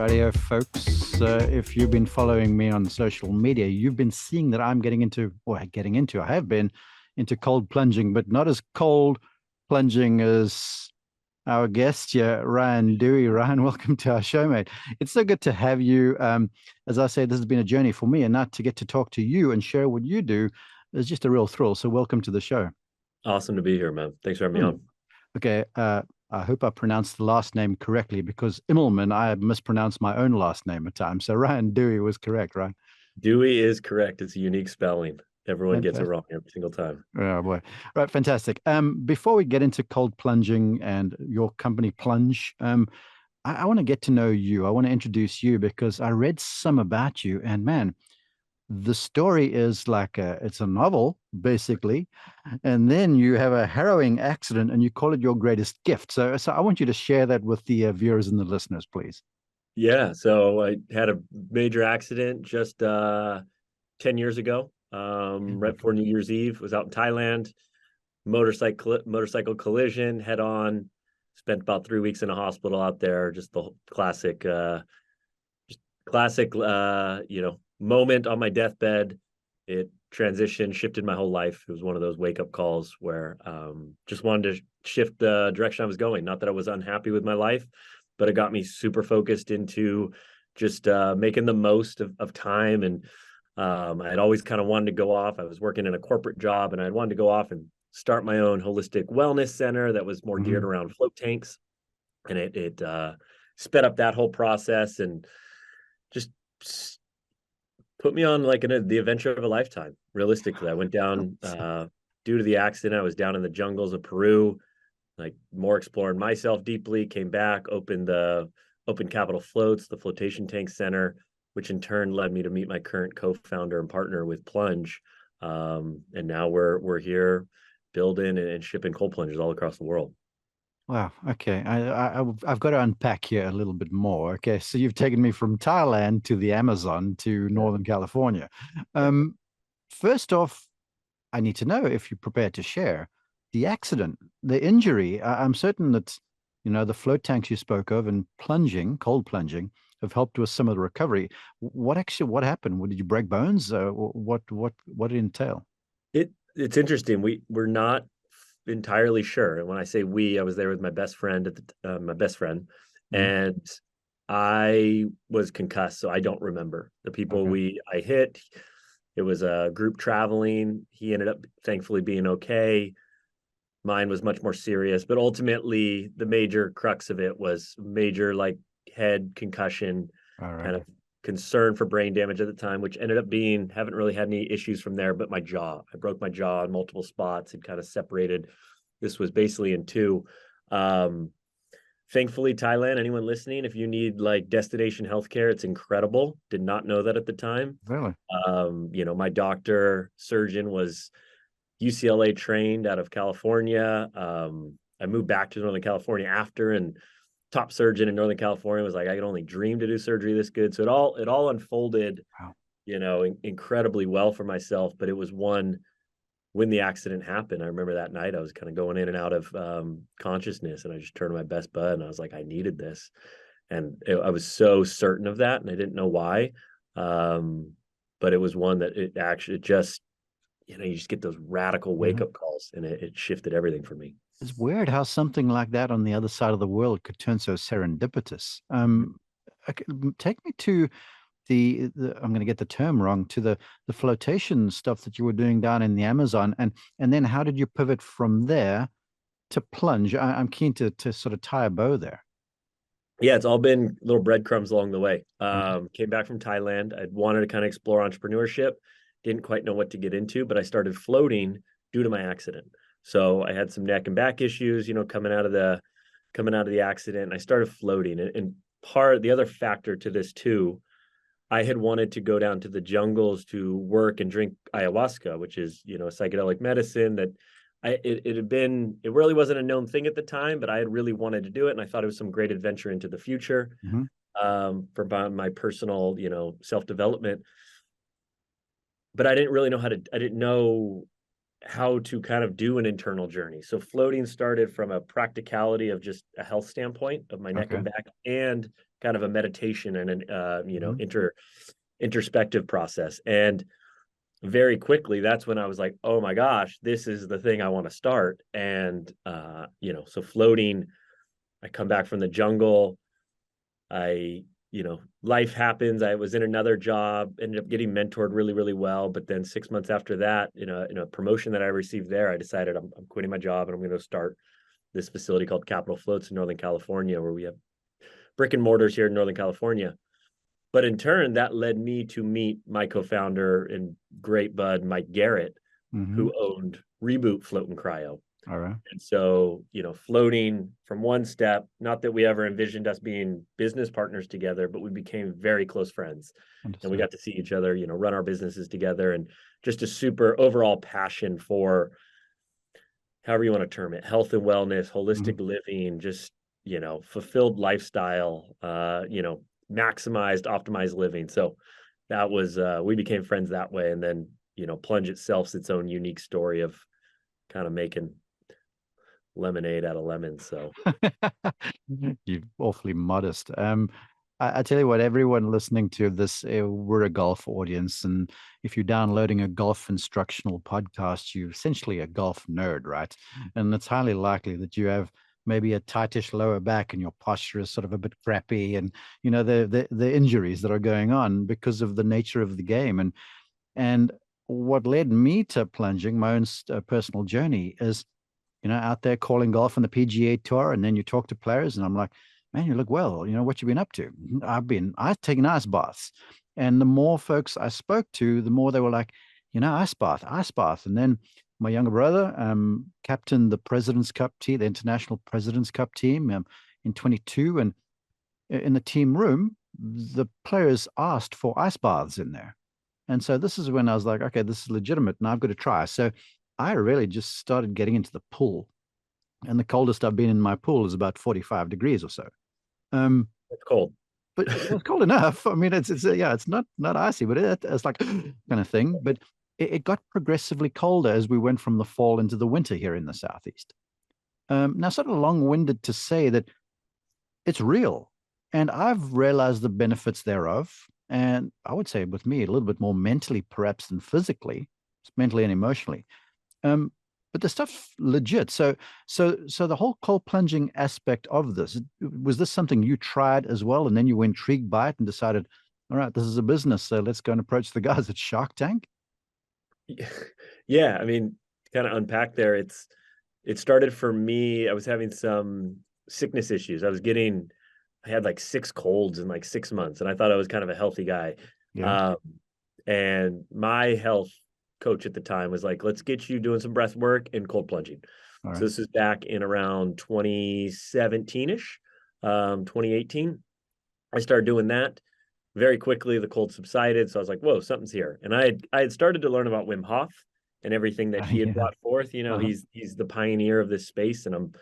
Radio folks, if you've been following me on social media, you've been seeing that I'm I have been into cold plunging, but not as cold plunging as our guest here, Ryan Duey. Ryan, welcome to our show, mate. It's so good to have you. As I say, this has been a journey for me, and now to get to talk to you and share what you do is just a real thrill. So welcome to the show. Awesome to be here, man. Thanks for having me on. Okay. I hope I pronounced the last name correctly because Immelman, I mispronounced my own last name at times. So Ryan Duey was correct, right? Duey is correct. It's a unique spelling. Everyone gets it Fantastic. wrong every single time. Oh boy. Right, fantastic. Before we get into cold plunging and your company Plunge, I want to get to know you. I want to introduce you because I read some about you, and man, the story is like it's a novel basically, and then you have a harrowing accident and you call it your greatest gift. So I want you to share that with the viewers and the listeners, please. Yeah. So I had a major accident just 10 years ago, right before New Year's Eve. Was out in Thailand, motorcycle collision, head on. Spent about 3 weeks in a hospital out there. Just the classic, moment on my deathbed. It transitioned, shifted my whole life. It was one of those wake up calls where just wanted to shift the direction I was going. Not that I was unhappy with my life, but it got me super focused into just making the most of time. And I had always kind of wanted to go off. I was working in a corporate job, and I wanted to go off and start my own holistic wellness center that was more geared around float tanks. And it sped up that whole process and just put me on like the adventure of a lifetime. Realistically, I went down due to the accident. I was down in the jungles of Peru, like more exploring myself deeply. Came back, opened Capital Floats, the flotation tank center, which in turn led me to meet my current co-founder and partner with Plunge. And now we're here building and shipping cold plungers all across the world. Wow. Okay. I've got to unpack here a little bit more. Okay. So you've taken me from Thailand to the Amazon to Northern California. Um, First off, I need to know if you're prepared to share the accident, the injury. I'm certain that, the float tanks you spoke of and plunging, cold plunging, have helped with some of the recovery. What happened? Did you break bones? What did it entail? It's interesting. We're not entirely sure. And when I say we, I was there with my best friend Mhm. and I was concussed, so I don't remember the people Okay. I hit. It was a group traveling. He ended up thankfully being okay. Mine was much more serious, but ultimately the major crux of it was major like head concussion, All kind right. of concern for brain damage at the time, which ended up being, haven't really had any issues from there, but my jaw. I broke my jaw in multiple spots and kind of separated. This was basically in two. Um, Thankfully, Thailand, anyone listening, if you need like destination healthcare, it's incredible. Did not know that at the time. Really? My doctor surgeon was UCLA trained out of California. I moved back to Northern California after, and top surgeon in Northern California was like, I could only dream to do surgery this good. So it all unfolded, Wow. incredibly well for myself. But it was one when the accident happened. I remember that night I was kind of going in and out of consciousness, and I just turned to my best bud and I was like, I needed this, and I was so certain of that, and I didn't know why. But it was one that it actually just you just get those radical wake Yeah. up calls, and it shifted everything for me. It's weird how something like that on the other side of the world could turn so serendipitous. Okay, take me to the I'm going to get the term wrong, to the flotation stuff that you were doing down in the Amazon, and then how did you pivot from there to plunge? I'm keen to sort of tie a bow there. Yeah, it's all been little breadcrumbs along the way. Okay. Came back from Thailand. I wanted to kind of explore entrepreneurship. Didn't quite know what to get into, but I started floating due to my accident. So I had some neck and back issues, coming out of the accident. And I started floating. And the other factor to this too, I had wanted to go down to the jungles to work and drink ayahuasca, which is, a psychedelic medicine that it really wasn't a known thing at the time, but I had really wanted to do it. And I thought it was some great adventure into the future Hmm. for my personal, self-development. But I didn't really know I didn't know how to kind of do an internal journey. So floating started from a practicality of just a health standpoint of my neck Okay. and back, and kind of a meditation and an Hmm. introspective process. And very quickly, that's when I was like, oh my gosh, this is the thing I want to start. And so floating, I come back from the jungle. Life happens. I was in another job, ended up getting mentored really, really well. But then 6 months after that, in a promotion that I received there, I decided I'm quitting my job and I'm going to start this facility called Capital Floats in Northern California, where we have brick and mortars here in Northern California. But in turn, that led me to meet my co-founder and great bud, Mike Garrett, Hmm. who owned Reboot Float and Cryo. All right. And so, floating from one step, not that we ever envisioned us being business partners together, but we became very close friends. And we Understood. got to see each other, run our businesses together, and just a super overall passion for, however you want to term it, health and wellness, Hmm. holistic living, just, fulfilled lifestyle, maximized, optimized living. So that was, we became friends that way. And then, Plunge itself's its own unique story of kind of making lemonade out of lemons. So You're awfully modest. I tell you what, everyone listening to this, we're a golf audience, and if you're downloading a golf instructional podcast, you're essentially a golf nerd, right? And it's highly likely that you have maybe a tightish lower back and your posture is sort of a bit crappy, and the injuries that are going on because of the nature of the game. And what led me to plunging, my own personal journey, is out there calling golf on the PGA Tour, and then you talk to players, and I'm like, man, you look well. What you been up to? I've taken ice baths, and the more folks I spoke to, the more they were like, ice bath. And then my younger brother, captained the President's Cup team, the International President's Cup team, in 22, and in the team room, the players asked for ice baths in there. And so this is when I was like, okay, this is legitimate, and I've got to try. So I really just started getting into the pool, and the coldest I've been in my pool is about 45 degrees or so. Um, it's cold. but it's cold enough. I mean, it's not icy, but it's like kind of thing. But it got progressively colder as we went from the fall into the winter here in the southeast. Now, sort of long-winded to say that it's real, and I've realized the benefits thereof. And I would say with me a little bit more mentally, perhaps, than physically, mentally and emotionally. Um, but the stuff's legit. So the whole cold plunging aspect of this, was this something you tried as well, and then you were intrigued by it and decided, all right, this is a business, so let's go and approach the guys at Shark Tank? Yeah, I mean, kind of unpack there. It started for me. I was having some sickness issues. I had like 6 colds in like 6 months, and I thought I was kind of a healthy guy. Yeah. Um, and my health coach at the time was like, let's get you doing some breath work and cold plunging. All So right. this is back in around 2017-ish, 2018. I started doing that. Very quickly, the cold subsided. So I was like, whoa, something's here. And I had started to learn about Wim Hof and everything that he had Yeah. brought forth. Uh-huh. He's the pioneer of this space, and I'm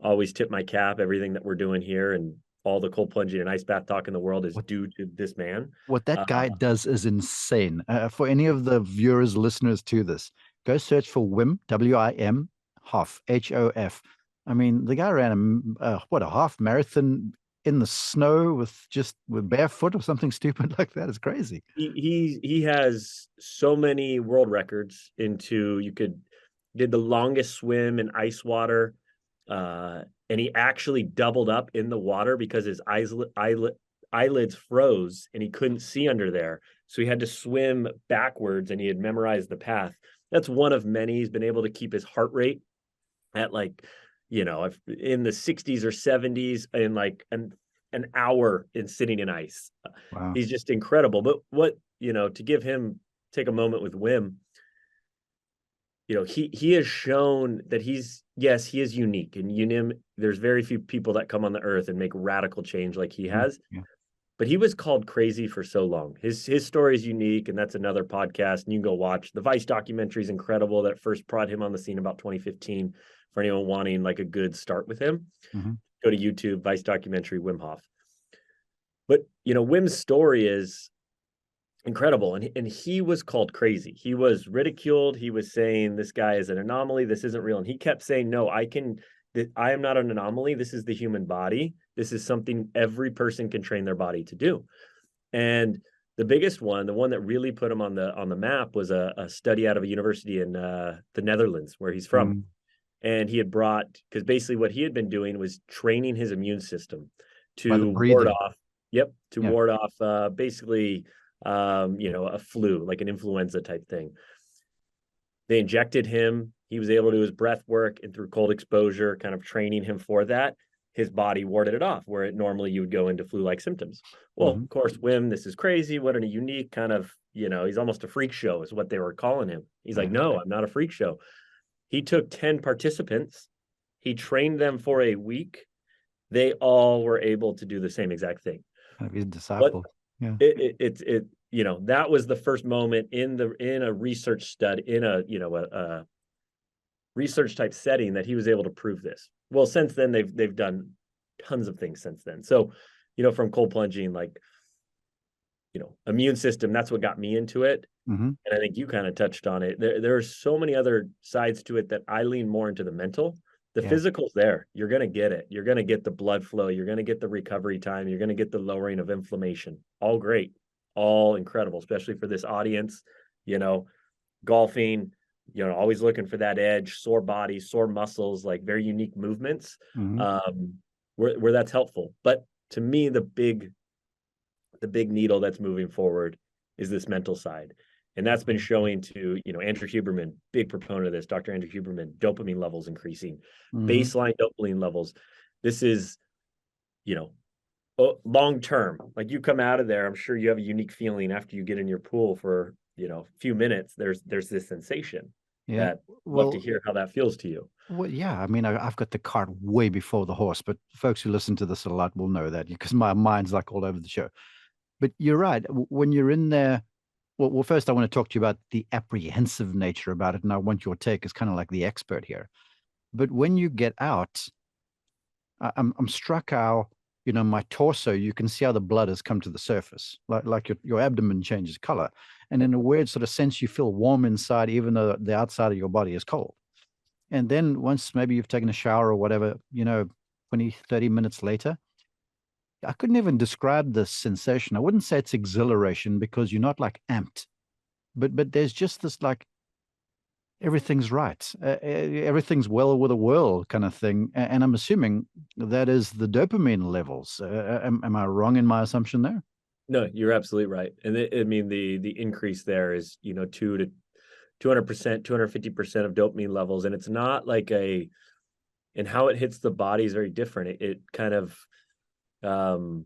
always tip my cap. Everything that we're doing here and all the cold plunging and ice bath talk in the world is What due to this man. what that Uh, guy does is insane. For any of the viewers, listeners to this, go search for Wim, Wim Hof, Hof. I mean, the guy ran a half marathon in the snow with barefoot or something stupid like that. It's crazy. he has so many world records into did the longest swim in ice water, and he actually doubled up in the water because his eyelids froze and he couldn't see under there, so he had to swim backwards, and he had memorized the path. That's one of many. He's been able to keep his heart rate at like in the 60s or 70s in like an hour in sitting in ice. Wow. He's just incredible. But what, to give him, take a moment with Wim, he has shown that yes, he is unique. And there's very few people that come on the earth and make radical change like he Mhm. has. Yeah. But he was called crazy for so long. His story is unique, and that's another podcast. And you can go watch the Vice documentary is incredible. That first brought him on the scene about 2015. For anyone wanting like a good start with him, Hmm. go to YouTube, Vice documentary, Wim Hof. But Wim's story is incredible. And he was called crazy. He was ridiculed. He was saying this guy is an anomaly. This isn't real. And he kept saying, no, I am not an anomaly. This is the human body. This is something every person can train their body to do. And the biggest one, the one that really put him on the map, was a study out of a university in the Netherlands, where he's from. Mm. And he had brought, because basically what he had been doing was training his immune system By the to ward breathing. off, Yeah. ward off basically, a flu, like an influenza type thing. They injected him. He was able to do his breath work, and through cold exposure, kind of training him for that, his body warded it off, where it normally you would go into flu-like symptoms. Well, Hmm. of course, Wim, this is crazy. What a unique kind of, he's almost a freak show, is what they were calling him. He's like, Yeah. no, I'm not a freak show. He took 10 participants. He trained them for a week. They all were able to do the same exact thing. Kind of his But disciple. Yeah. that was the first moment in a research study, in a research type setting, that he was able to prove this. Well, since then they've done tons of things since then. So, from cold plunging, like, immune system, that's what got me into it. Hmm. And I think you kind of touched on it. There are so many other sides to it that I lean more into the mental. The Yeah. physical's there. You're going to get it. You're going to get the blood flow. You're going to get the recovery time. You're going to get the lowering of inflammation. All great. All incredible, especially for this audience, golfing, always looking for that edge, sore body, sore muscles, like very unique movements, Hmm. where that's helpful. But to me, the big needle that's moving forward is this mental side. And that's been showing to, Andrew Huberman, big proponent of this, Dr. Andrew Huberman, dopamine levels increasing, Hmm. baseline dopamine levels. This is, long term. Like, you come out of there, I'm sure you have a unique feeling after you get in your pool for, a few minutes. There's this sensation Yeah. that, love to Well, hear how that feels to you. well, yeah. I mean, I've got the cart way before the horse, but folks who listen to this a lot will know that because my mind's like all over the show. But you're right. When you're in there, well, first I want to talk to you about the apprehensive nature about it, and I want your take as kind of like the expert here. But when you get out, I'm struck how, my torso, you can see how the blood has come to the surface, like your abdomen changes color. And in a weird sort of sense, you feel warm inside, even though the outside of your body is cold. And then once maybe you've taken a shower or whatever, 20, 30 minutes later, I couldn't even describe this sensation. I wouldn't say it's exhilaration because you're not like amped, but there's just this like everything's right, everything's well with the world kind of thing. And I'm assuming that is the dopamine levels. Am I wrong in my assumption there? No, you're absolutely right. And I mean, the increase there is, 200%, 250% of dopamine levels. And it's not like and how it hits the body is very different. It kind of, um,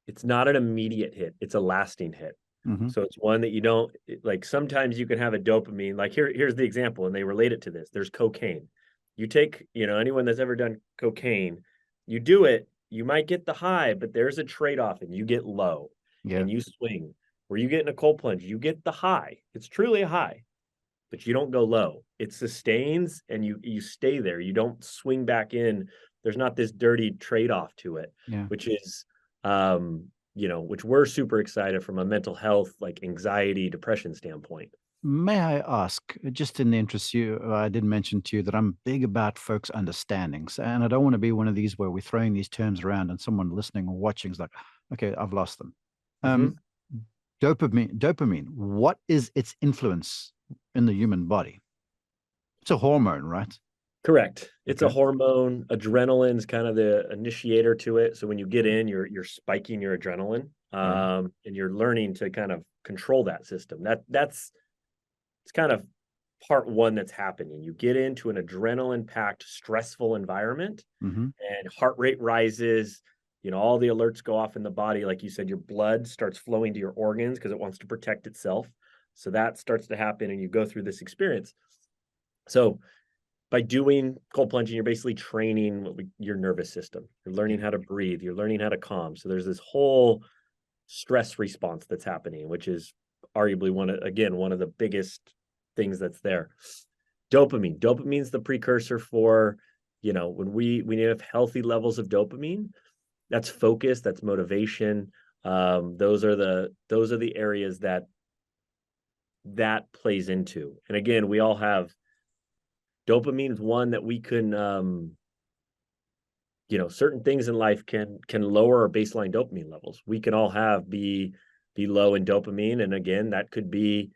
it's not an immediate hit. It's a lasting hit. Hmm. So it's one that you don't like. Sometimes you can have a dopamine, like, here's the example, and they relate it to this. There's cocaine. You take, anyone that's ever done cocaine, you do it, you might get the high, but there's a trade-off, and you get low Yeah. and you swing. Where you get in a cold plunge, you get the high. It's truly a high, but you don't go low. It sustains, and you stay there. You don't swing back in. There's not this dirty trade-off to it, Yeah. which is, which we're super excited from a mental health, like anxiety, depression standpoint. May I ask, just in the interest I did mention to you that I'm big about folks' understandings, and I don't want to be one of these where we're throwing these terms around and someone listening or watching is like, okay, I've lost them. Mm-hmm. Um, dopamine, what is its influence in the human body? It's a hormone, right? Correct. It's a Okay. hormone. Adrenaline's kind of the initiator to it. So when you get in, you're spiking your adrenaline, Yeah. and you're learning to kind of control that system. That's it's kind of part one that's happening. You get into an adrenaline-packed, stressful environment, Hmm. and heart rate rises. All the alerts go off in the body. Like you said, your blood starts flowing to your organs because it wants to protect itself. So that starts to happen, and you go through this experience. So by doing cold plunging, you're basically training your nervous system. You're learning Yeah. how to breathe. You're learning how to calm. So there's this whole stress response that's happening, which is arguably one of the biggest things that's there. Dopamine's the precursor for, when we have healthy levels of dopamine, that's focus, that's motivation. Those are the areas that plays into. And again, we all have dopamine is one that we can certain things in life can lower our baseline dopamine levels. We can all be low in dopamine, and again, that could be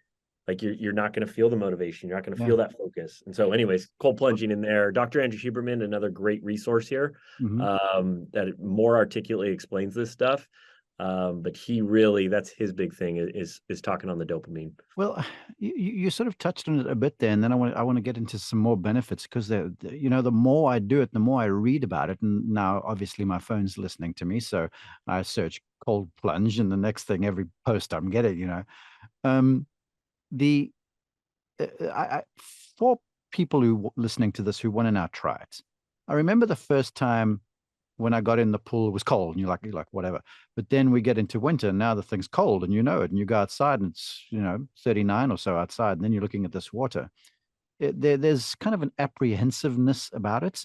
like you're not going to feel the motivation, you're not going to Yeah. feel that focus. And so anyways, cold plunging in there. Dr. Andrew Huberman, another great resource here, that more articulately explains this stuff. But he really, that's his big thing, is talking on the dopamine. Well, you sort of touched on it a bit there, and then I want to get into some more benefits because the more I do it, the more I read about it. And now, obviously, my phone's listening to me, so I search cold plunge, and the next thing, every post I'm getting. Um, the for people who listening to this who want to now try it, I remember the first time when I got in the pool, it was cold, and you're like, whatever. But then we get into winter, and now the thing's cold, and you know it, and you go outside, and it's 39 or so outside, and then you're looking at this water. There's kind of an apprehensiveness about it,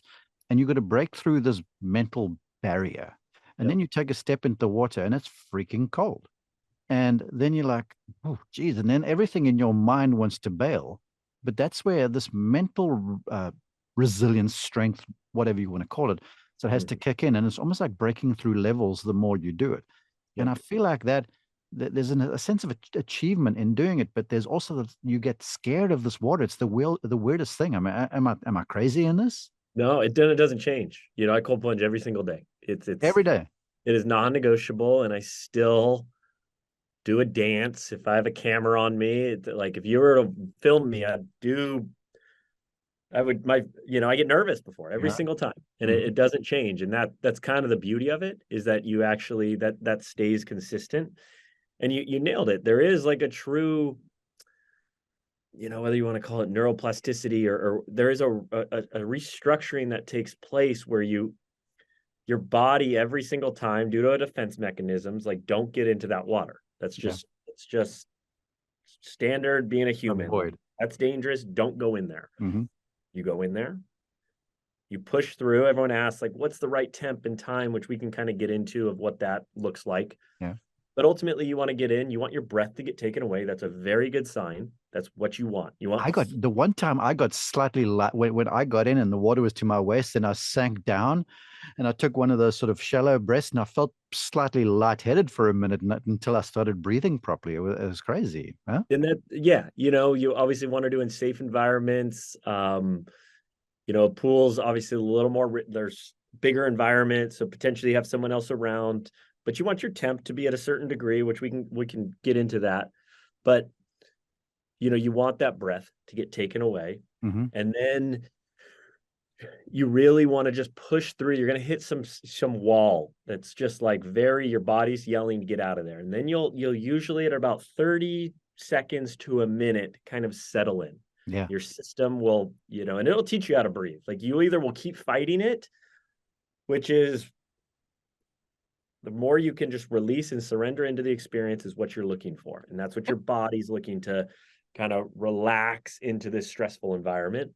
and you've got to break through this mental barrier, and Yep. then you take a step into the water, and it's freaking cold, and then you're like, oh, geez, and then everything in your mind wants to bail, but that's where this mental resilience, strength, whatever you want to call it, so it has to kick in, and it's almost like breaking through levels the more you do it. And Yep. I feel like that there's a sense of achievement in doing it, but there's also that you get scared of this water. It's the weirdest thing. I mean, am I crazy in this? No, it doesn't change. I cold plunge every single day. Every day. It is non-negotiable, and I still do a dance if I have a camera on me. Like if you were to film me, I get nervous before every Yeah. single time, and Mhm. it doesn't change. And that's kind of the beauty of it, is that you actually that stays consistent. And you nailed it. There is like a true, whether you want to call it neuroplasticity, or there is a restructuring that takes place where your body every single time, due to defense mechanisms, like don't get into that water. Yeah. It's just standard being a human. Like Avoid. that's dangerous. Don't go in there. Hmm. You go in there, you push through. Everyone asks, like, what's the right temp and time, which we can kind of get into of what that looks like. Yeah. But ultimately, you want to get in, you want your breath to get taken away. That's a very good sign. That's what you want. You want, The one time I got slightly when I got in and the water was to my waist and I sank down and I took one of those sort of shallow breaths and I felt slightly lightheaded for a minute until I started breathing properly. It was crazy. Huh? and that, yeah, you obviously want to do in safe environments. Pools, obviously a little more, there's bigger environments, so potentially you have someone else around, but you want your temp to be at a certain degree, which we can get into that. But you want that breath to get taken away. Mm-hmm. And then you really want to just push through. You're going to hit some wall that's just like your body's yelling to get out of there. And then you'll usually at about 30 seconds to a minute kind of settle in. Yeah. Your system will, and it'll teach you how to breathe. Like you either will keep fighting it, which is the more you can just release and surrender into the experience is what you're looking for. And that's what your body's looking to kind of relax into this stressful environment.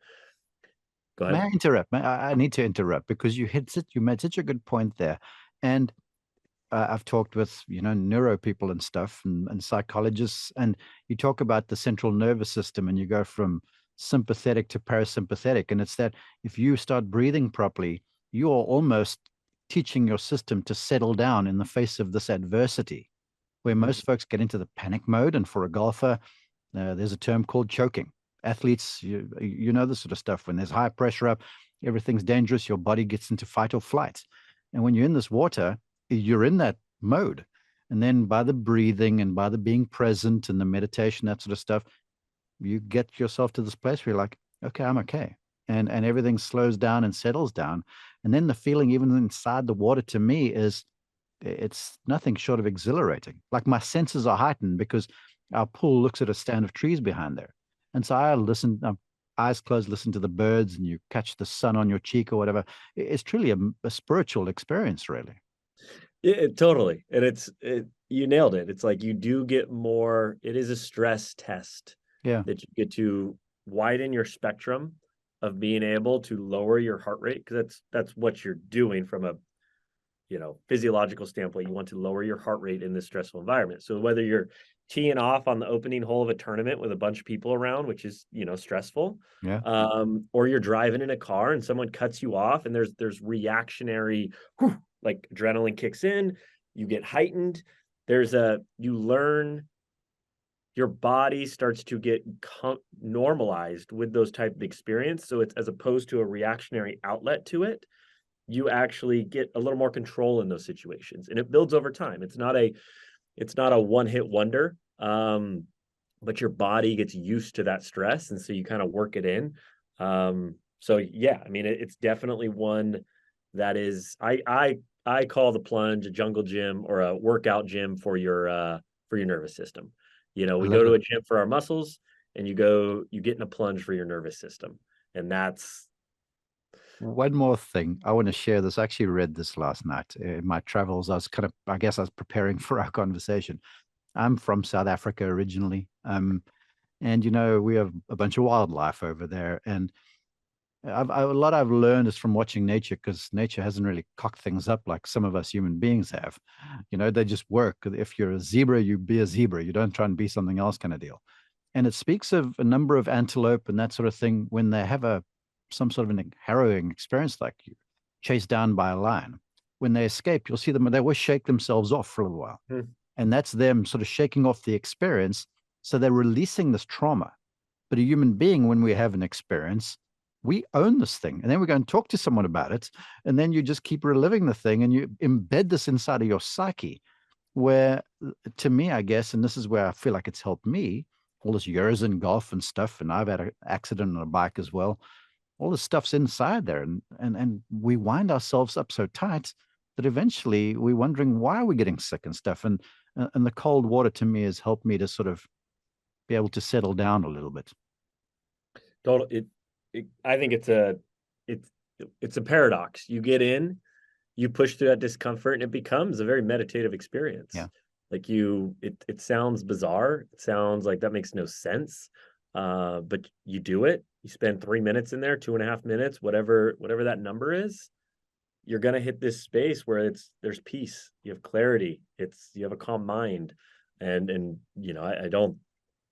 Go May ahead. I interrupt? I need to interrupt because you made such a good point there. And I've talked with, neuro people and stuff and psychologists, and you talk about the central nervous system and you go from sympathetic to parasympathetic. And it's that if you start breathing properly, you are almost teaching your system to settle down in the face of this adversity, where most folks get into the panic mode. And for a golfer, there's a term called choking. Athletes, you know this sort of stuff. When there's high pressure up, everything's dangerous. Your body gets into fight or flight. And when you're in this water, you're in that mode. And then by the breathing and by the being present and the meditation, that sort of stuff, you get yourself to this place where you're like, okay, I'm okay. And everything slows down and settles down. And then the feeling even inside the water to me is it's nothing short of exhilarating. Like my senses are heightened because our pool looks at a stand of trees behind there. And so I listen, eyes closed, listen to the birds, and you catch the sun on your cheek or whatever. It's truly a spiritual experience, really. Yeah, totally. And you nailed it. It's like you do get more, it is a stress test Yeah. that you get to widen your spectrum of being able to lower your heart rate, because that's what you're doing from a physiological standpoint, you want to lower your heart rate in this stressful environment. So whether you're teeing off on the opening hole of a tournament with a bunch of people around, which is, stressful, Yeah. or you're driving in a car and someone cuts you off and there's reactionary, like adrenaline kicks in, you get heightened. You learn, your body starts to get normalized with those type of experience. So it's, as opposed to a reactionary outlet to it, you actually get a little more control in those situations, and it builds over time. It's not a one-hit wonder, but your body gets used to that stress, and so you kind of work it in. So yeah, I mean, it's definitely one that is, I call the plunge a jungle gym or a workout gym for your nervous system. I We love go to it. a gym for our muscles, and you get in a plunge for your nervous system, and that's One more thing. I want to share this. I actually read this last night in my travels. I guess I was preparing for our conversation. I'm from South Africa originally. And we have a bunch of wildlife over there. And a lot I've learned is from watching nature, because nature hasn't really cocked things up like some of us human beings have. They just work. If you're a zebra, you be a zebra. You don't try and be something else, kind of deal. And it speaks of a number of antelope and that sort of thing when they have some sort of an harrowing experience, like you chased down by a lion. When they escape, you'll see them, they always shake themselves off for a little while. And that's them sort of shaking off the experience. So they're releasing this trauma. But a human being, when we have an experience, we own this thing. And then we go and talk to someone about it. And then you just keep reliving the thing and you embed this inside of your psyche, where, to me, I guess, and this is where I feel like it's helped me, all this years in golf and stuff, and I've had an accident on a bike as well. All this stuff's inside there, and we wind ourselves up so tight that eventually we're wondering why we're getting sick and stuff. And the cold water, to me, has helped me to sort of be able to settle down a little bit. total. I think it's a paradox. You get in, you push through that discomfort, and it becomes a very meditative experience. Yeah. Like it sounds bizarre. It sounds like that makes no sense. But you do it. You spend 3 minutes in there, 2.5 minutes, whatever that number is. You're gonna hit this space where there's peace. You have clarity. You have a calm mind, and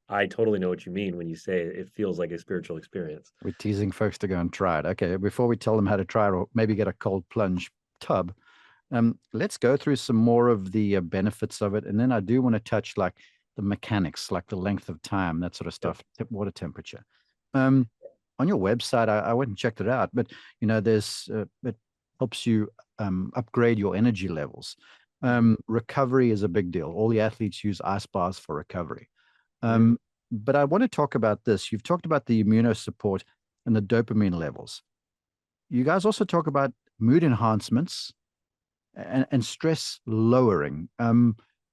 I totally know what you mean when you say it feels like a spiritual experience. We're teasing folks to go and try it. Okay, before we tell them how to try it or maybe get a cold plunge tub, let's go through some more of the benefits of it. And then I do want to touch like the mechanics, like the length of time, that sort of stuff, water temperature. On your website, I went and checked it out, but there's it helps you upgrade your energy levels. Recovery is a big deal. All the athletes use ice baths for recovery. But I want to talk about this. You've talked about the immunosupport and the dopamine levels. You guys also talk about mood enhancements and stress lowering.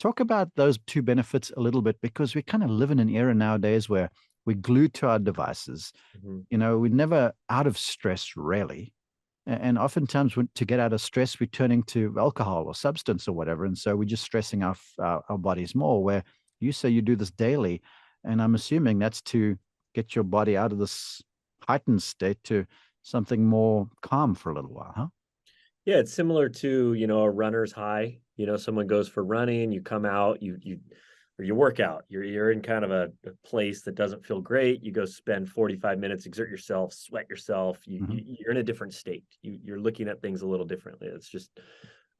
Talk about those two benefits a little bit, because we kind of live in an era nowadays where we're glued to our devices. We're never out of stress, really. And oftentimes, to get out of stress, we're turning to alcohol or substance or whatever. And so we're just stressing our bodies more, where you say you do this daily. And I'm assuming that's to get your body out of this heightened state to something more calm for a little while, huh? Yeah, it's similar to, a runner's high. Someone goes for running, you come out, or you work out. You're in kind of a place that doesn't feel great. You go spend 45 minutes, exert yourself, sweat yourself. You're in a different state. You're looking at things a little differently. It's just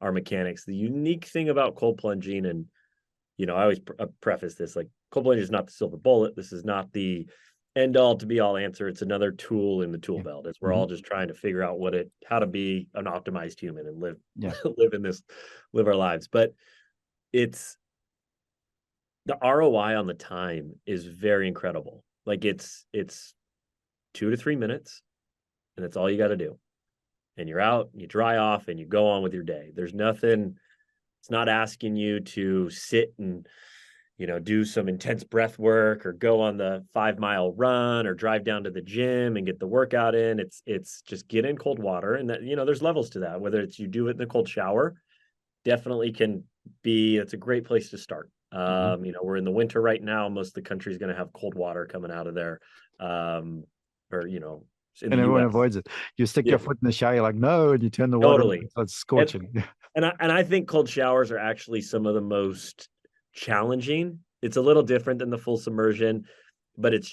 our mechanics. The unique thing about cold plunging, and I always preface this, like, cold plunging is not the silver bullet. This is not the end all to be all answer. It's another tool in the tool belt, as we're all just trying to figure out how to be an optimized human and live live our lives. But it's the ROI on the time is very incredible. Like it's 2 to 3 minutes, and that's all you got to do. And you're out, you dry off, and you go on with your day. There's nothing. It's not asking you to sit and do some intense breath work or go on the 5-mile run or drive down to the gym and get the workout in. It's just get in cold water, and that there's levels to that. Whether it's you do it in the cold shower, definitely can be. It's a great place to start. We're in the winter right now. Most of the country is going to have cold water coming out of there, or in And the everyone US. avoids it. You stick Yeah, your foot in the shower, you're like, no, and you turn the water on, totally. so it's And scorching. and I think cold showers are actually some of the most challenging. It's a little different than the full submersion, but it's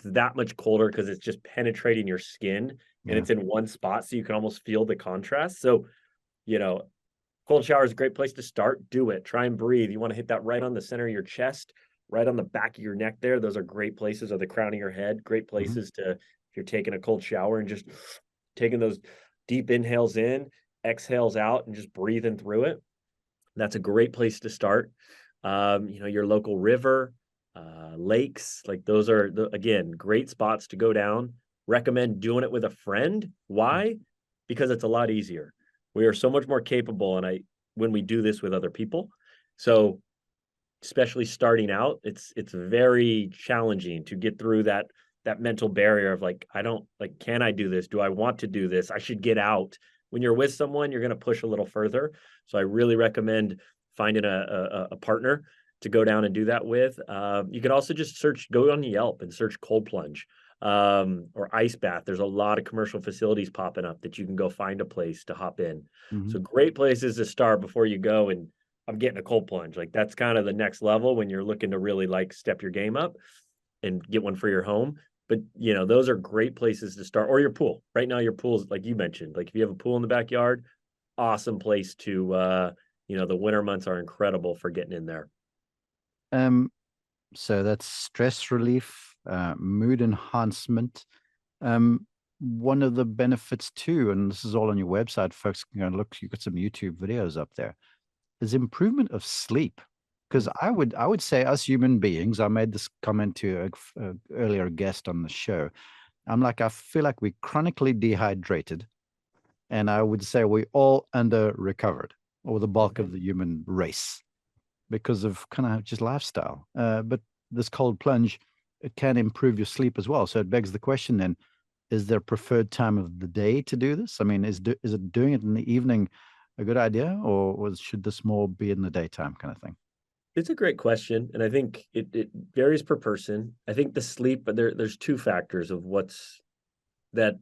that much colder because it's just penetrating your skin and Yeah. it's in one spot, so you can almost feel the contrast. So, you know, cold shower is a great place to start. Do it. Try and breathe. You want to hit that right on the center of your chest, right on the back of your neck there. Those are great places, or the crown of your head. Great Mhm. places to, if you're taking a cold shower and just taking those deep inhales in, exhales out, and just breathing through it. That's a great place to start. Your local river, lakes, like those are, again, great spots to go down. Recommend doing it with a friend. Why? Because it's a lot easier. We are so much more capable, and when we do this with other people. So, especially starting out, it's very challenging to get through that mental barrier of like, I don't like, can I do this? Do I want to do this? I should get out. When you're with someone, you're going to push a little further. So I really recommend finding a partner to go down and do that with. You can also just go on Yelp and search cold plunge or ice bath. There's a lot of commercial facilities popping up that you can go find a place to hop in. Mhm. So great places to start before you go and I'm getting a cold plunge. Like that's kind of the next level when you're looking to really like step your game up and get one for your home. But those are great places to start. Or your pool. Right now, your pool's like you mentioned. Like if you have a pool in the backyard, awesome place to the winter months are incredible for getting in there. Um, so that's stress relief, mood enhancement. One of the benefits too, and this is all on your website, folks can go and look, you've got some YouTube videos up there, is improvement of sleep. Because I would say us human beings, I made this comment to a earlier guest on the show. I'm like, I feel like we're chronically dehydrated, and I would say we all under recovered, or the bulk of the human race, because of kind of just lifestyle. But this cold plunge, it can improve your sleep as well. So it begs the question then, is there a preferred time of the day to do this? I mean, is it doing it in the evening a good idea, or should this more be in the daytime kind of thing? It's a great question, and I think it varies per person. I think the sleep, but there's two factors of what's that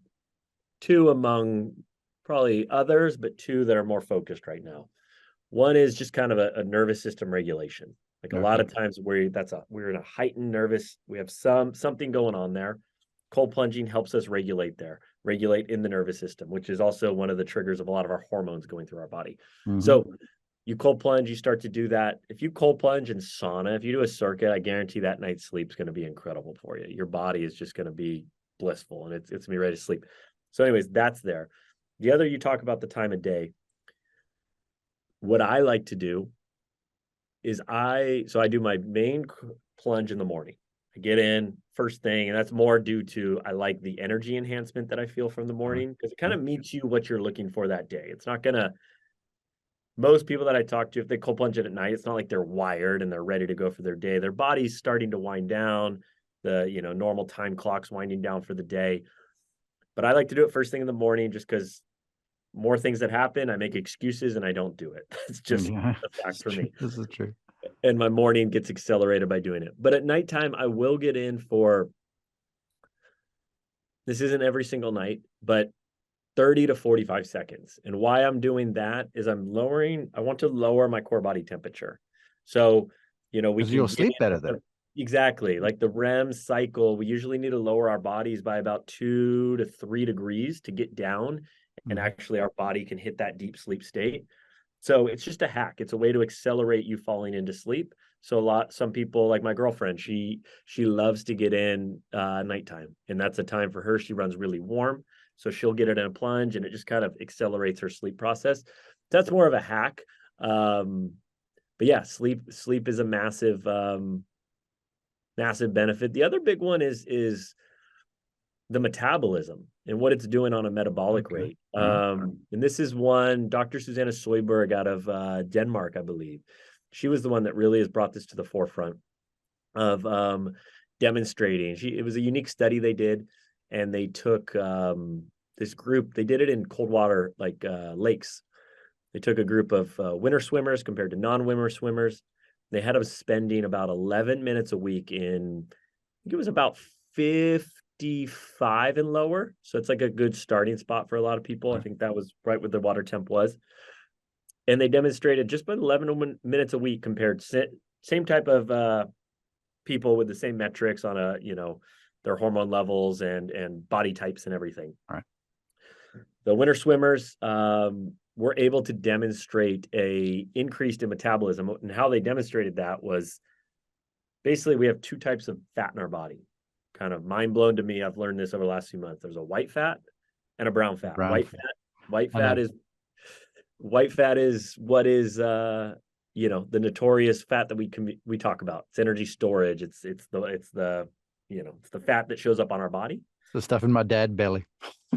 two among probably others, but two that are more focused right now. One is just kind of a nervous system regulation. Like a lot Okay. of times we're in a heightened nervous, we have something going on there. Cold plunging helps us regulate in the nervous system, which is also one of the triggers of a lot of our hormones going through our body. Hmm. So you cold plunge, you start to do that. If you cold plunge in sauna, if you do a circuit, I guarantee that night's sleep is going to be incredible for you. Your body is just going to be blissful and it's going to be ready to sleep. So, anyways, that's there. The other, you talk about the time of day. What I like to do is I do my main plunge in the morning. I get in first thing, and that's more due to I like the energy enhancement that I feel from the morning because it kind of meets you what you're looking for that day. It's not gonna Most people that I talk to, if they cold plunge it at night, it's not like they're wired and they're ready to go for their day. Their body's starting to wind down. The normal time clock's winding down for the day. But I like to do it first thing in the morning just because more things that happen, I make excuses and I don't do it. It's just Yeah, a it's fact for true. me. This is true. And my morning gets accelerated by doing it. But at nighttime, I will get in for this isn't every single night, but 30 to 45 seconds. And why I'm doing that is I want to lower my core body temperature. So, we Because can you'll get sleep better then. exactly like the REM cycle. We usually need to lower our bodies by about 2 to 3 degrees to get down. And Mhm. actually, our body can hit that deep sleep state. So it's just a hack. It's a way to accelerate you falling into sleep. So some people like my girlfriend, she loves to get in nighttime, and that's a time for her. She runs really warm, so she'll get it in a plunge, and it just kind of accelerates her sleep process. That's more of a hack. But yeah, sleep is a massive benefit. The other big one is the metabolism and what it's doing on a metabolic Okay. rate. Yeah. And this is one Dr. Susanna Soyberg out of Denmark, I believe. She was the one that really has brought this to the forefront of demonstrating. It was a unique study they did, and they took this group. They did it in cold water, like lakes. They took a group of winter swimmers compared to non-winter swimmers. They had them spending about 11 minutes a week in, I think it was about 65 and lower. So it's like a good starting spot for a lot of people. I think that was right where the water temp was. And they demonstrated just about 11 minutes a week compared to same type of people with the same metrics on their hormone levels and body types and everything. All right. The winter swimmers were able to demonstrate a increase in metabolism. And how they demonstrated that was basically we have two types of fat in our body. Kind of mind blown to me. I've learned this over the last few months. There's a white fat and a brown fat. White fat is what is the notorious fat that we talk about. It's energy storage. It's the fat that shows up on our body. The stuff in my dad belly.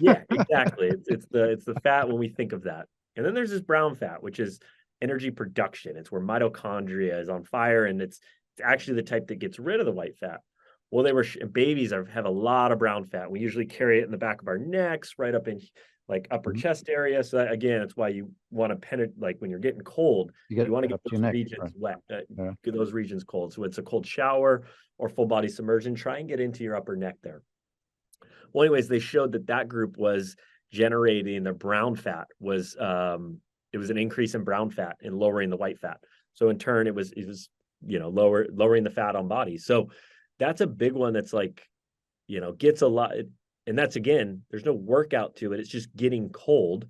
Yeah, exactly. It's the fat when we think of that. And then there's this brown fat, which is energy production. It's where mitochondria is on fire, and it's actually the type that gets rid of the white fat. Well, babies have a lot of brown fat. We usually carry it in the back of our necks, right up in like upper chest area. So that, again, it's why you want to penetrate, like when you're getting cold, you want to get those regions wet, get those regions cold. So it's a cold shower or full body submersion. Try and get into your upper neck there. Well, anyways, they showed that group was generating the brown fat was it was an increase in brown fat and lowering the white fat. So in turn, it was lowering the fat on body. So that's a big one that's like, gets a lot. And that's, again, there's no workout to it. It's just getting cold.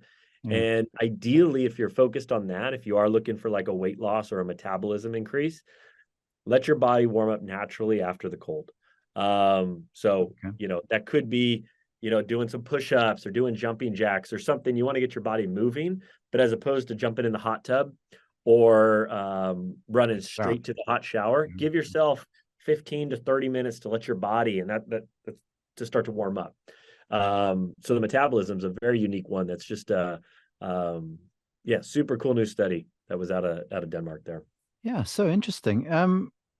And ideally, if you're focused on that, if you are looking for like a weight loss or a metabolism increase, let your body warm up naturally after the cold. That could be, doing some push-ups or doing jumping jacks or something. You want to get your body moving, but as opposed to jumping in the hot tub or running straight to the hot shower, give yourself 15 to 30 minutes to let your body and that to start to warm up. So the metabolism is a very unique one. That's just super cool new study that was out of Denmark there. Yeah, so interesting.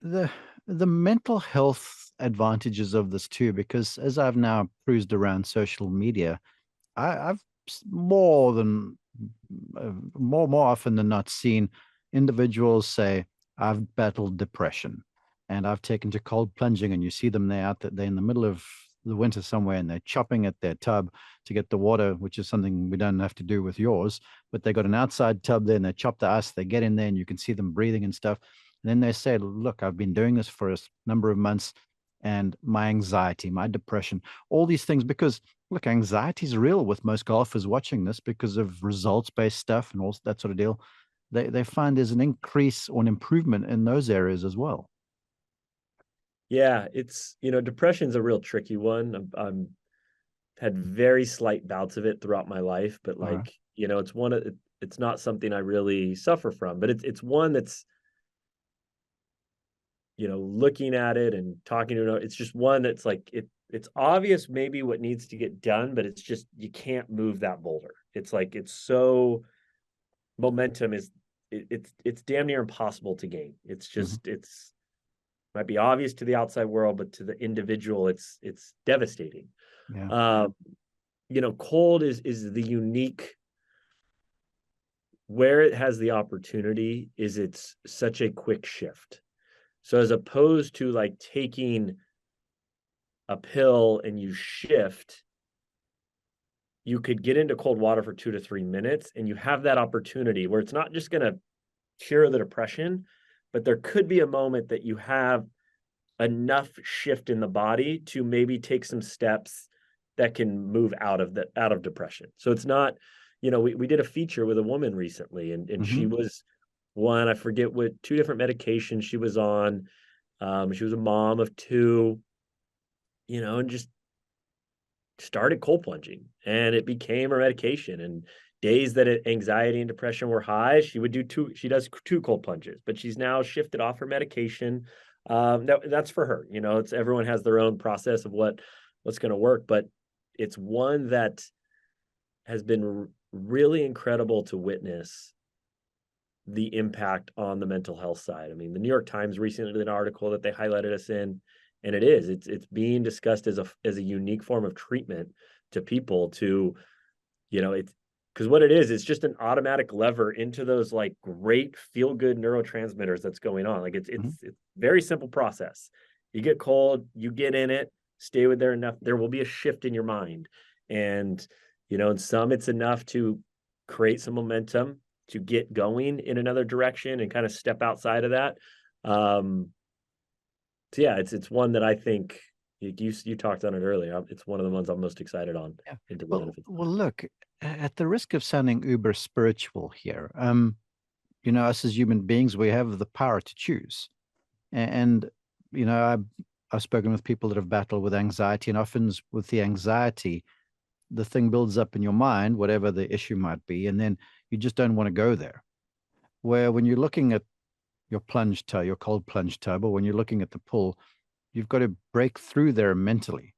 The mental health advantages of this too, because as I've now cruised around social media, I've more often than not seen individuals say, I've battled depression and I've taken to cold plunging, and you see them they're in the middle of the winter somewhere and they're chopping at their tub to get the water, which is something we don't have to do with yours, but they got an outside tub there and they chop the ice, they get in there and you can see them breathing and stuff. And then they say, look, I've been doing this for a number of months and my anxiety, my depression, all these things, because look, anxiety is real with most golfers watching this because of results-based stuff and all that sort of deal. They find there's an increase or an improvement in those areas as well. Yeah, it's, depression's a real tricky one. I'm had very slight bouts of it throughout my life, but it's not something I really suffer from, but it's one that's, looking at it and talking to it, it's just one that's like, it's obvious maybe what needs to get done, but it's just, you can't move that boulder. It's like, it's so momentum is, it's damn near impossible to gain. It's just, it's might be obvious to the outside world, but to the individual, it's devastating. Yeah. Cold is the unique, where it has the opportunity is it's such a quick shift. So as opposed to like taking a pill and you shift, you could get into cold water for 2 to 3 minutes and you have that opportunity where it's not just going to cure the depression, but there could be a moment that you have enough shift in the body to maybe take some steps that can move out of depression. So it's not, we did a feature with a woman recently and she was one, I forget what, 2 different medications she was on. She was a mom of 2, and just started cold plunging and it became her medication. And days that anxiety and depression were high, she does 2 cold plunges, but she's now shifted off her medication. That's for her. It's everyone has their own process of what's going to work, but it's one that has been really incredible to witness the impact on the mental health side. I mean, the New York Times recently did an article that they highlighted us in, and it's being discussed as a unique form of treatment to people to, it's because what it is, it's just an automatic lever into those like great feel good neurotransmitters that's going on. Like it's very simple process. You get cold, you get in it, stay with there enough, there will be a shift in your mind. And, in some it's enough to create some momentum to get going in another direction and kind of step outside of that. So yeah, it's one that I think you talked on it earlier. It's one of the ones I'm most excited on Yeah. implementing if it's Well, look, at the risk of sounding uber spiritual here, us as human beings, we have the power to choose. And, I've spoken with people that have battled with anxiety, and often with the anxiety, the thing builds up in your mind, whatever the issue might be, and then you just don't want to go there. Where when you're looking at your plunge toe, your cold plunge tub, or when you're looking at the pool, you've got to break through there mentally.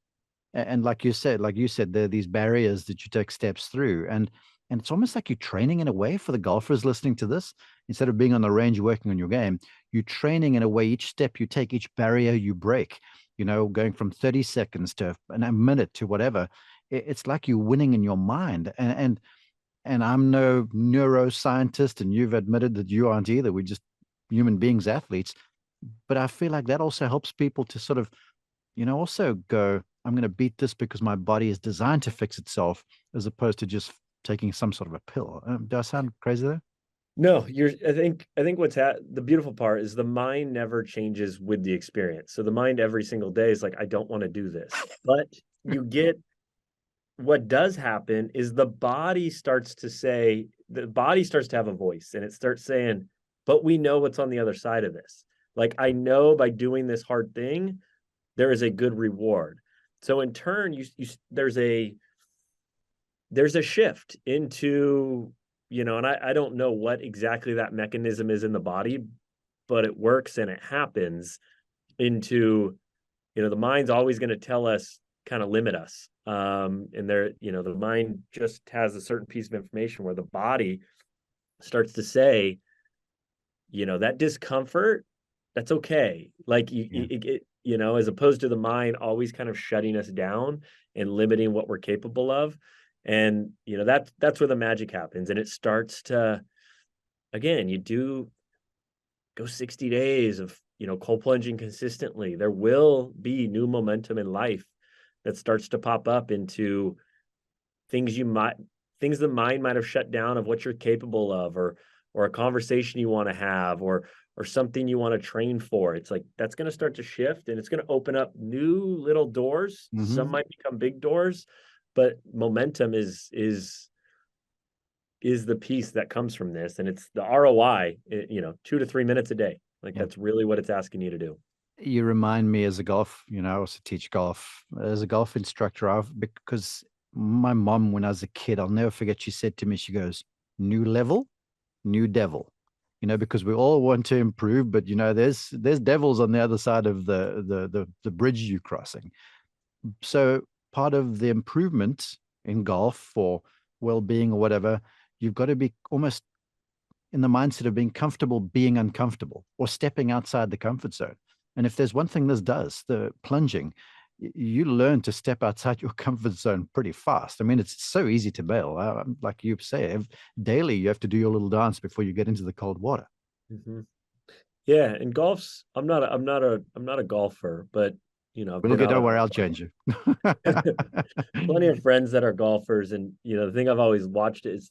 And like you said, there are these barriers that you take steps through. And it's almost like you're training in a way for the golfers listening to this. Instead of being on the range working on your game, you're training in a way each step you take, each barrier you break, going from 30 seconds to a minute to whatever. It's like you're winning in your mind. And I'm no neuroscientist, and you've admitted that you aren't either. We're just human beings, athletes. But I feel like that also helps people to sort of, also go, I'm going to beat this because my body is designed to fix itself, as opposed to just taking some sort of a pill. Do I sound crazy there? No, I think the beautiful part is the mind never changes with the experience. So the mind every single day is like, I don't want to do this. But you get what does happen is the body starts to have a voice, and it starts saying, but we know what's on the other side of this. Like, I know by doing this hard thing, there is a good reward. So in turn, there's a shift into, and I don't know what exactly that mechanism is in the body, but it works and it happens into, the mind's always going to tell us, kind of limit us. And the mind just has a certain piece of information where the body starts to say, that discomfort, that's okay. Like as opposed to the mind always kind of shutting us down and limiting what we're capable of. And, that's where the magic happens. And it starts to, again, you do go 60 days of, cold plunging consistently. There will be new momentum in life that starts to pop up into things the mind might have shut down of what you're capable of, or a conversation you want to have, or something you want to train for. It's like, that's going to start to shift, and it's going to open up new little doors. Mm-hmm. Some might become big doors, but momentum is the piece that comes from this. And it's the ROI, 2 to 3 minutes a day. Like, Yeah. that's really what it's asking you to do. You remind me, as a golf, I also teach golf as a golf instructor, because my mom, when I was a kid, I'll never forget, she said to me, she goes, new level, new devil, because we all want to improve, but there's devils on the other side of the bridge you're crossing. So part of the improvement in golf for well-being or whatever, you've got to be almost in the mindset of being comfortable being uncomfortable, or stepping outside the comfort zone. And if there's one thing this does, the plunging, you learn to step outside your comfort zone pretty fast. I mean, it's so easy to bail. Like you say, daily you have to do your little dance before you get into the cold water. Mm-hmm. Yeah, and I'm not a golfer, but I've We'll been get out over. I'll change you. plenty of friends that are golfers, and the thing I've always watched, it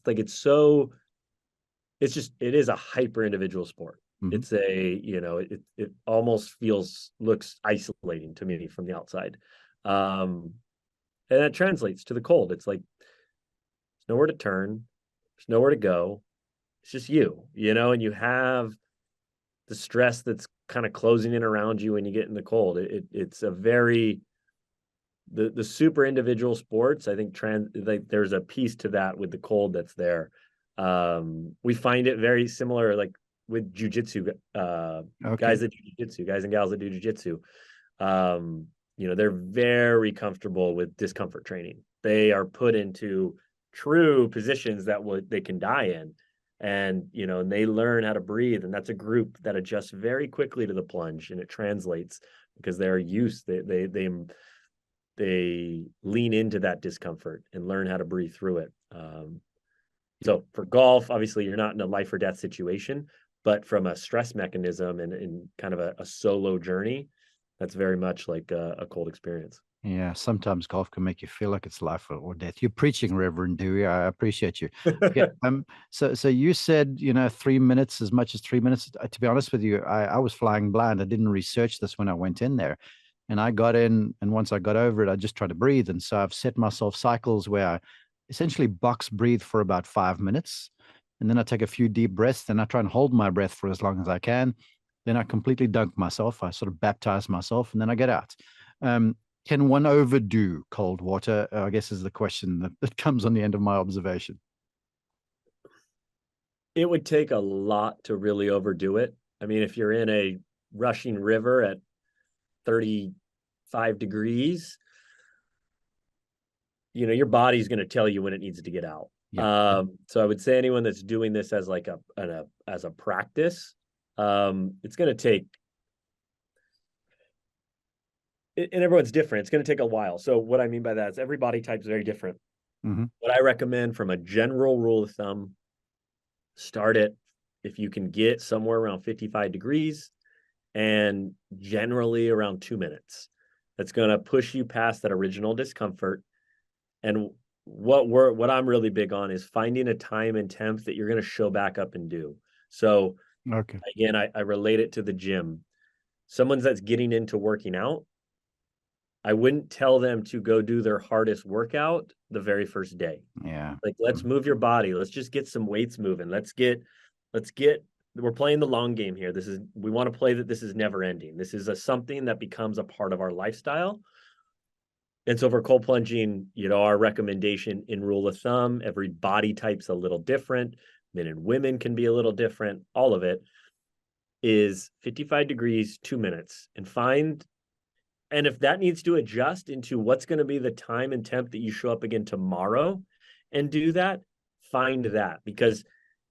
is a hyper individual sport. Mm-hmm. It's it almost looks isolating to me from the outside. And that translates to the cold. It's like, there's nowhere to turn, there's nowhere to go. It's just and you have the stress that's kind of closing in around you when you get in the cold. It's a very the super individual sports. I think there's a piece to that with the cold that's there. We find it very similar, like with jujitsu, guys that do jujitsu, guys and gals that do jujitsu. They're very comfortable with discomfort training. They are put into true positions that they can die in. And, and they learn how to breathe. And that's a group that adjusts very quickly to the plunge, and it translates because they're used. They lean into that discomfort and learn how to breathe through it. So for golf, obviously you're not in a life or death situation, but from a stress mechanism and kind of a solo journey, that's very much like a cold experience. Yeah, sometimes golf can make you feel like it's life or death. You're preaching, Reverend Dewey. I appreciate you. Okay, so you said, 3 minutes, as much as 3 minutes. To be honest with you, I was flying blind. I didn't research this when I went in there. And I got in, and once I got over it, I just tried to breathe. And so I've set myself cycles where I essentially box breathe for about 5 minutes. And then I take a few deep breaths. Then I try and hold my breath for as long as I can. Then I completely dunk myself. I sort of baptize myself, and then I get out. Um, can one overdo cold water? I guess is the question that comes on the end of my observation. It would take a lot to really overdo it. I mean, if you're in a rushing river at 35 degrees, your body's going to tell you when it needs to get out. Yeah. So I would say anyone that's doing this as like as a practice, it's going to take, and everyone's different. It's going to take a while. So what I mean by that is every body type is very different. Mm-hmm. What I recommend from a general rule of thumb, start it if you can get somewhere around 55 degrees and generally around 2 minutes. That's going to push you past that original discomfort. And what I'm really big on is finding a time and temp that you're going to show back up and do. So Okay. again, I relate it to the gym. Someone that's getting into working out, I wouldn't tell them to go do their hardest workout the very first day. Yeah. Like, let's move your body. Let's just get some weights moving. We're playing the long game here. We want to play that this is never ending. This is something that becomes a part of our lifestyle. And so for cold plunging, our recommendation in rule of thumb, every body type's a little different. Men and women can be a little different. All of it is 55 degrees, 2 minutes, and if that needs to adjust into what's going to be the time and temp that you show up again tomorrow and do that, find that, because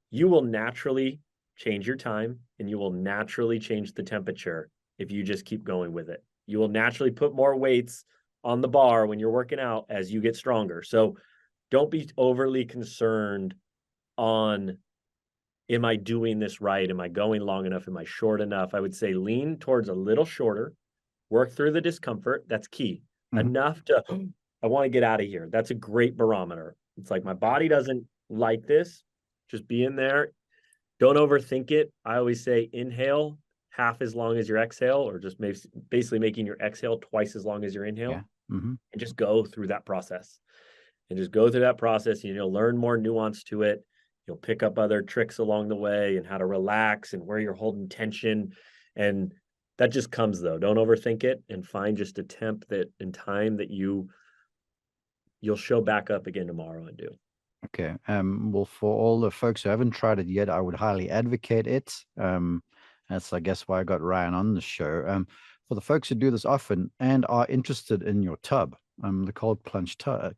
you will naturally change your time and you will naturally change the temperature if you just keep going with it. You will naturally put more weights on the bar when you're working out as you get stronger. So don't be overly concerned on, am I doing this right? Am I going long enough? Am I short enough? I would say lean towards a little shorter, work through the discomfort. That's key. Mm-hmm. Enough to, I want to get out of here. That's a great barometer. It's like, my body doesn't like this. Just be in there. Don't overthink it. I always say inhale half as long as your exhale, or just basically making your exhale twice as long as your inhale. Yeah. Mm-hmm. And just go through that process. And you'll learn more nuance to it. You'll pick up other tricks along the way and how to relax and where you're holding tension. And that just comes, though. Don't overthink it, and find just a temp that in time that you'll show back up again tomorrow and do. Okay. Well, for all the folks who haven't tried it yet, I would highly advocate it. That's, I guess, why I got Ryan on the show. For the folks who do this often and are interested in your tub, the cold plunge tub,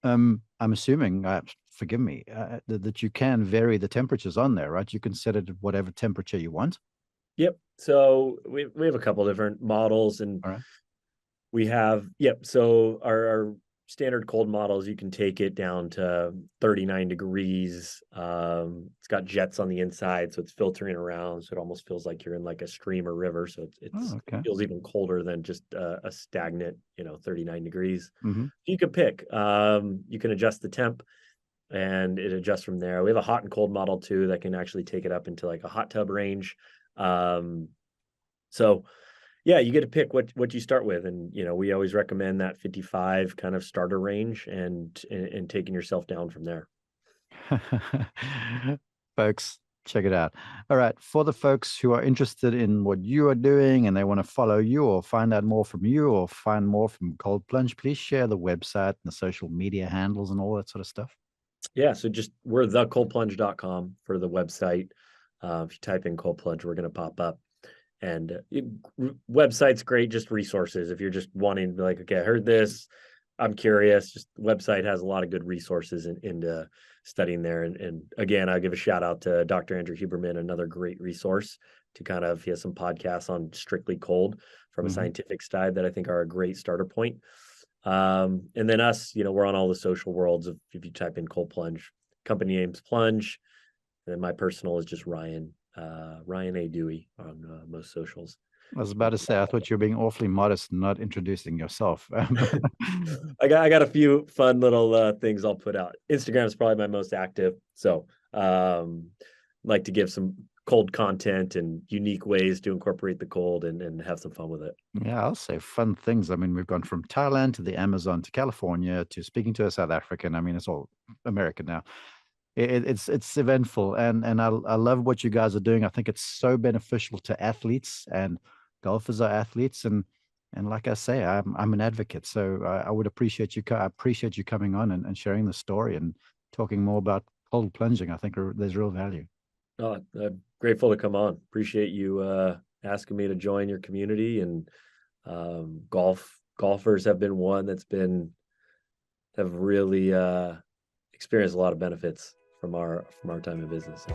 I'm assuming, forgive me, that you can vary the temperatures on there, right? You can set it at whatever temperature you want. Yep. So we have a couple different models, and All right. we have, so our standard cold models, you can take it down to 39 degrees. It's got jets on the inside, so it's filtering around, so it almost feels like you're in like a stream or river. So it Okay. feels even colder than just a stagnant, 39 degrees. Mm-hmm. You could pick. You can adjust the temp, and it adjusts from there. We have a hot and cold model too that can actually take it up into like a hot tub range. So yeah, you get to pick what you start with, and we always recommend that 55 kind of starter range, and taking yourself down from there. Folks, check it out. All right. For the folks who are interested in what you are doing and they want to follow you or find out more from you or find more from Cold Plunge, please share the website and the social media handles and all that sort of stuff. Yeah, so we're thecoldplunge.com for the website. If you type in Cold Plunge, we're going to pop up. And website's great, just resources. If you're just wanting to be like, okay, I heard this, I'm curious, just the website has a lot of good resources into studying there. And again, I'll give a shout out to Dr. Andrew Huberman, another great resource he has some podcasts on strictly cold from a scientific side that I think are a great starter point. And then us, we're on all the social worlds. If you type in Cold Plunge, company name's Plunge, and then my personal is just Ryan A. Duey on most socials. I was about to say, I thought you were being awfully modest and not introducing yourself. I got a few fun little things I'll put out. Instagram is probably my most active, so like to give some cold content and unique ways to incorporate the cold and have some fun with it. Yeah, I'll say fun things. I mean, we've gone from Thailand to the Amazon to California to speaking to a South African. I mean, it's all American now. It's eventful, and I love what you guys are doing. I think it's so beneficial to athletes, and golfers are athletes, and like I say, I'm an advocate. So I would appreciate you. I appreciate you coming on and sharing the story and talking more about cold plunging. I think there's real value. Oh, I'm grateful to come on. Appreciate you asking me to join your community, and golfers have been one that's been have really experienced a lot of benefits from our time in business. So